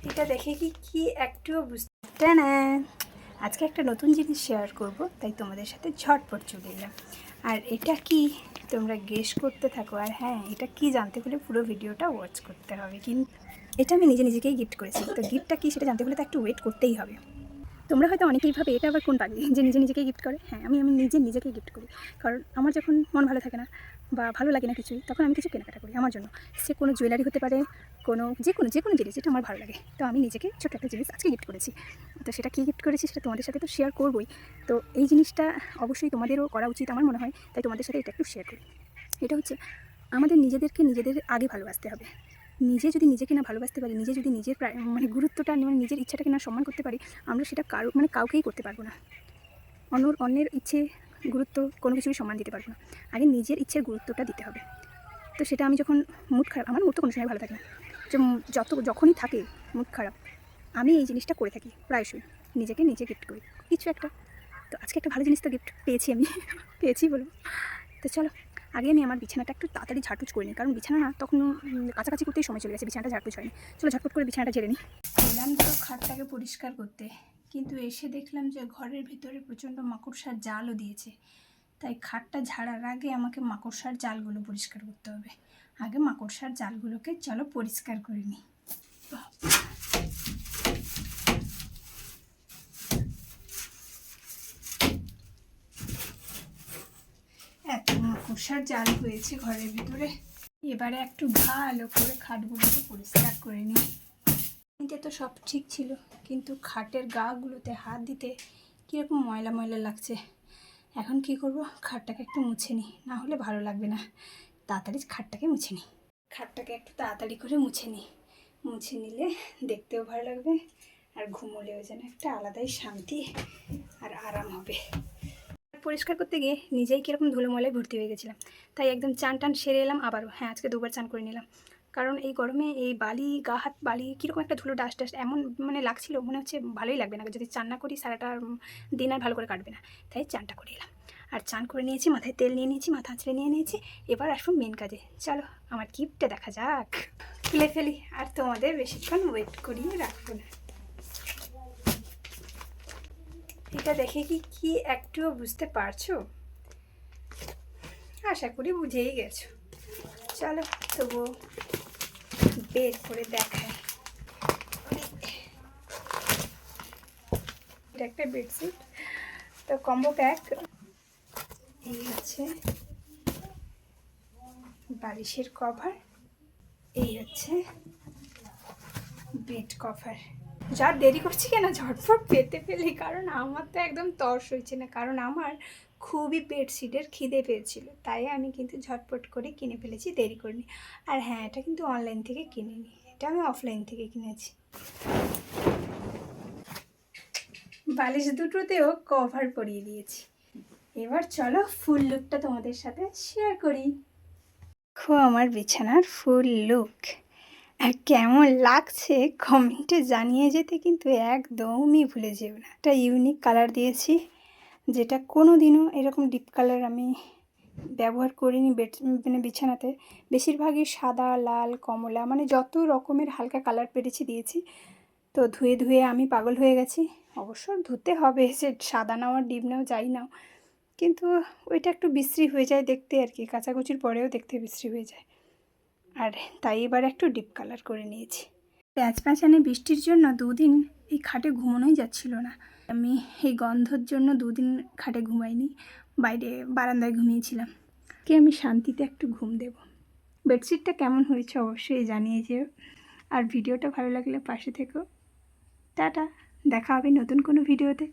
এটা দেখে কি একটুও বুঝতে না। আজকে একটা নতুন জিনিস শেয়ার করব, তাই তোমাদের সাথে ঝটপট চলে এলাম। আর এটা কি তোমরা গেস করতে থাকো। আর হ্যাঁ, এটা কি জানতে হলে পুরো ভিডিওটা ওয়াচ করতে হবে। কিন্তু এটা আমি নিজেকেই গিফট করেছি, তো গিফটটা কি সেটা জানতে হলে তো একটু ওয়েট করতেই হবে। তোমরা হয়তো অনেকেই ভাবে এটা আবার কোন পাগলি যে নিজেকেই গিফট করে। হ্যাঁ, আমি নিজেকেই গিফট করি। কারণ আমার যখন মন ভালো থাকে না বা ভালো লাগে না কিছুই, তখন আমি কিছু কেনাকাটা করি আমার জন্য। সে কোনো জুয়েলারি হতে পারে, যে কোনো জিনিস যেটা আমার ভালো লাগে। তো আমি নিজেকে ছোটো একটা জিনিস আজকে গিফট করেছি। তো সেটা কী গিফট করেছি সেটা তোমাদের সাথে তো শেয়ার করবোই। তো এই জিনিসটা অবশ্যই তোমাদেরও করা উচিত আমার মনে হয়, তাই তোমাদের সাথে এটা একটু শেয়ার করি। এটা হচ্ছে আমাদের নিজেদের আগে ভালোবাসতে হবে। নিজে যদি নিজেকে না ভালোবাসতে পারি, নিজে যদি নিজের গুরুত্বটা নিজের ইচ্ছাটাকে না সম্মান করতে পারি, আমরা সেটা কাউকেই করতে পারবো না। অন্যের ইচ্ছে গুরুত্ব কোনো কিছুই সম্মান দিতে পারবো না। আগে নিজের ইচ্ছের গুরুত্বটা দিতে হবে। তো সেটা আমি যখন মুড খারাপ, আমার মুড তো কোনো সময় ভালো থাকে না, যে যখনই থাকে মুড খারাপ, আমি এই জিনিসটা করে থাকি প্রায়শই, নিজে গিফট করি কিছু একটা। তো আজকে একটা ভালো জিনিস তো গিফট পেয়েছি আমি পেয়েছি বলবো। তো চলো, আগে আমি আমার বিছানাটা একটু তাড়াতাড়ি ঝাড়পুছ করে নিই, কারণ বিছানা না তখন কাছাকাছি করতেই সময় চলে গেছে, বিছানাটা ঝাড়পুছ হয়নি। চলো ঝটপট করে বিছানাটা ঝেড়ে নিই। এলাম তো খাটটাকে পরিষ্কার করতে, কিন্তু এসে দেখলাম যে ঘরের ভিতরে প্রচণ্ড মাকড়সার জালও দিয়েছে। তাই খাটটা ঝাড়ার আগে আমাকে মাকড়সার জালগুলো পরিষ্কার করতে হবে। আগে মাকড়সার জালগুলোকে চলো পরিষ্কার করে নিই। এত মাকড়সার জাল হয়েছে ঘরের ভিতরে, এবারে একটু ভালো করে খাটগুলোকে পরিষ্কার করে নিই। এটা তো সব ঠিক ছিল, কিন্তু খাটের গাগুলোতে হাত দিতে কীরকম ময়লা ময়লা লাগছে। এখন কি করব, খাটটাকে একটু মুছে নিই, না হলে ভালো লাগবে না। তাড়াতাড়ি খাটটাকে মুছে নিই, খাটটাকে একটু তাড়াতাড়ি করে মুছে নিই। মুছে নিলে দেখতেও ভালো লাগবে, আর ঘুমোলেও যেন একটা আলাদাই শান্তি আর আরাম হবে। পরিষ্কার করতে গিয়ে নিজেই কীরকম ধুলোমলায় ভর্তি হয়ে গেছিলাম, তাই একদম চান টান সেরে এলাম আবারও। হ্যাঁ, আজকে 2বার চান করে নিলাম, কারণ এই গরমে এই বালি, গা হাত বালি কীরকম একটা ধুলো ডাস্ট এমন লাগছিল, মনে হচ্ছে ভালোই লাগবে না যদি চান না করি, সারাটা দিন আর ভালো করে কাটবে না। তাই চানটা করে এলাম, আর চান করে নিয়েছি, মাথায় তেল নিয়ে নিয়েছি, মাথা আঁচড়ে নিয়ে নিয়েছি। এবার আসুন মেন কাজে, চলো আমার গিফটটা দেখা যাক। খুলে ফেলি, আর তোমাদের বেশিক্ষণ ওয়েট করিয়ে রাখবো না। এটা দেখে কি একটুও বুঝতে পারছো? আশা করি বুঝেই গেছো। চলো তবুও বের করে দেখাই। এটা একটা বেডশিট, তো কম্বো প্যাক। এই হচ্ছে বালিশের কভার, এই হচ্ছে বেড কভার। যা দেরি করছি কেন, ঝটফট পেতে ফেলি, কারণ আমার তো একদম তর্স হয়েছে না, কারণ আমার খুবই বেডশিটের খিদে পেয়েছিল, তাই আমি কিন্তু ঝটপট করে কিনে ফেলেছি, দেরি করিনি। আর হ্যাঁ, এটা কিন্তু অনলাইন থেকে কিনিনি, এটা আমি অফলাইন থেকে কিনেছি। বালিশ দুটোতেও কভার পরিয়ে দিয়েছি। এবার চলো ফুল লুকটা তোমাদের সাথে শেয়ার করি। দেখো আমার বিছানার ফুল লুক, আর কেমন লাগছে কমেন্টে জানিয়ে যেতে কিন্তু একদমই ভুলে যেও না। একটা ইউনিক কালার দিয়েছি, যেটা কোনো দিনও এরকম ডিপ কালার আমি ব্যবহার করিনি বিছানাতে। বেশিরভাগই সাদা, লাল, কমলা, যত রকমের হালকা কালার পেরেছি দিয়েছি। তো ধুয়ে আমি পাগল হয়ে গেছি। অবশ্য ধুতে হবে, সে সাদা নাও আর ডিপ নাও যাই নাও, কিন্তু ওইটা একটু বিশ্রী হয়ে যায় দেখতে আর কি, কাচাকুচির পরেও দেখতে বিশ্রী হয়ে যায়। আর তাই এবার একটু ডিপ কালার করে নিয়েছি। প্যাঁচপ্যাঁচানি বৃষ্টির জন্য 2 দিন এই খাটে ঘুমানোই যাচ্ছিল না। আমি এই গন্ধর জন্য 2 দিন খাটে ঘুমাইনি, বাইরে বারান্দায় ঘুমিয়েছিলাম। আমি শান্তিতে একটু ঘুম দেব। বেডশিটটা কেমন হয়েছে অবশ্যই জানিয়ে যেও, আর ভিডিওটা ভালো লাগলে পাশে থেকো। টাটা, দেখা হবে নতুন কোনো ভিডিওতে।